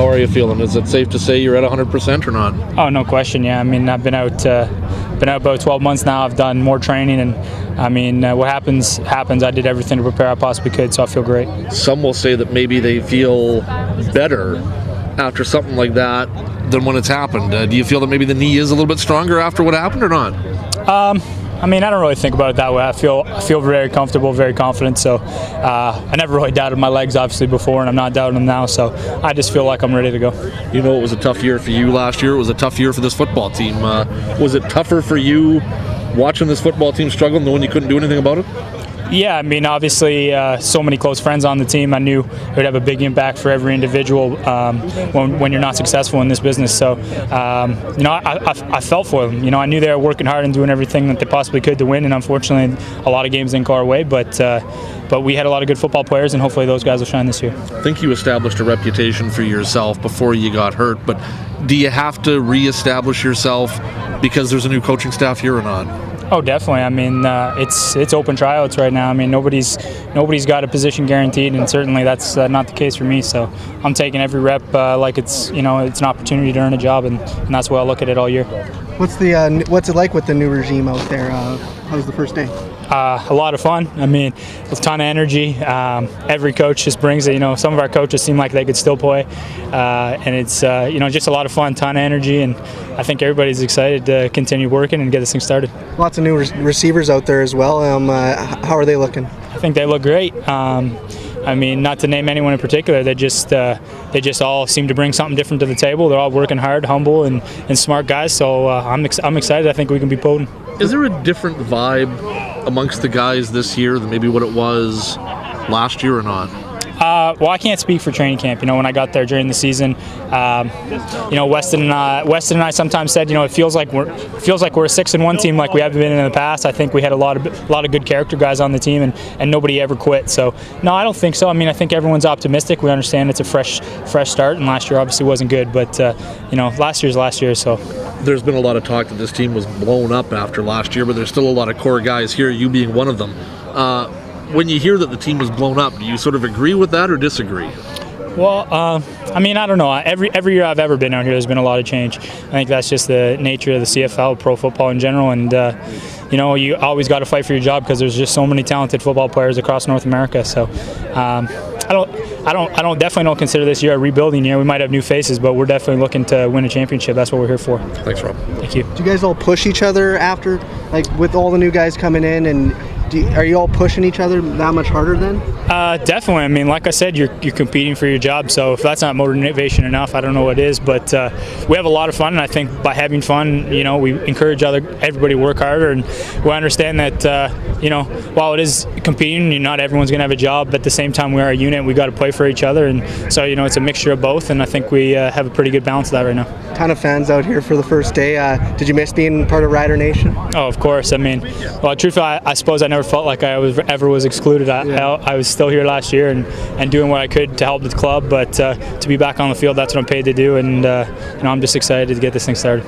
How are you feeling? Is it safe to say you're at 100% or not? Oh, no question. Yeah, I mean, I've been out about 12 months now. I've done more training, and I mean, what happens. I did everything to prepare I possibly could, so I feel great. Some will say that maybe they feel better after something like that than when it's happened. Do you feel that maybe the knee is a little bit stronger after what happened or not? I mean, I don't really think about it that way. I feel very comfortable, very confident. So I never really doubted my legs, obviously, before, and I'm not doubting them now. So I just feel like I'm ready to go. You know, it was a tough year for you last year. It was a tough year for this football team. Was it tougher for you watching this football team struggle knowing you couldn't do anything about it? Yeah, I mean, obviously, so many close friends on the team. I knew it would have a big impact for every individual when you're not successful in this business. So, you know, I felt for them. You know, I knew they were working hard and doing everything that they possibly could to win. And unfortunately, a lot of games didn't go our way. But we had a lot of good football players, and hopefully those guys will shine this year. I think you established a reputation for yourself before you got hurt. But do you have to reestablish yourself because there's a new coaching staff here or not? Oh, definitely. I mean, it's open tryouts right now. I mean, nobody's got a position guaranteed, and certainly that's not the case for me. So I'm taking every rep like it's an opportunity to earn a job, and that's the way I look at it all year. What's it like with the new regime out there? How was the first day? A lot of fun. I mean, a ton of energy. Every coach just brings it. You know, some of our coaches seem like they could still play, and it's just a lot of fun, ton of energy, and I think everybody's excited to continue working and get this thing started. Lots of new receivers out there as well. How are they looking? I think they look great. I mean, not to name anyone in particular, they just all seem to bring something different to the table. They're all working hard, humble, and smart guys. So I'm excited. I think we can be potent. Is there a different vibe amongst the guys this year than maybe what it was last year or not? Well, I can't speak for training camp. You know, when I got there during the season, Weston and I sometimes said, it feels like we're a 6-1 team like we haven't been in the past. I think we had a lot of good character guys on the team, and nobody ever quit. So no, I don't think so. I mean, I think everyone's optimistic. We understand it's a fresh start, and last year obviously wasn't good, but last year's last year. So there's been a lot of talk that this team was blown up after last year, but there's still a lot of core guys here, you being one of them. When you hear that the team was blown up, do you sort of agree with that or disagree? Well, I mean, I don't know. Every year I've ever been out here, there's been a lot of change. I think that's just the nature of the CFL, pro football in general, and you always got to fight for your job because there's just so many talented football players across North America. So I definitely don't consider this year a rebuilding year. We might have new faces, but we're definitely looking to win a championship. That's what we're here for. Thanks, Rob. Thank you. Do you guys all push each other after, like with all the new guys coming in, and are you all pushing each other that much harder then? Definitely. I mean, like I said, you're competing for your job, so if that's not motivation enough, I don't know what is. But we have a lot of fun, and I think by having fun, we encourage everybody to work harder, and we understand that while it is competing, not everyone's going to have a job, but at the same time, we are a unit. We got to play for each other, and so it's a mixture of both, and I think we have a pretty good balance of that right now. Ton of fans out here for the first day. Did you miss being part of Rider Nation? Oh, of course. I mean, well, truthfully, I suppose I never felt like I ever was excluded. I was still here last year and doing what I could to help the club, but to be back on the field, that's what I'm paid to do, and I'm just excited to get this thing started.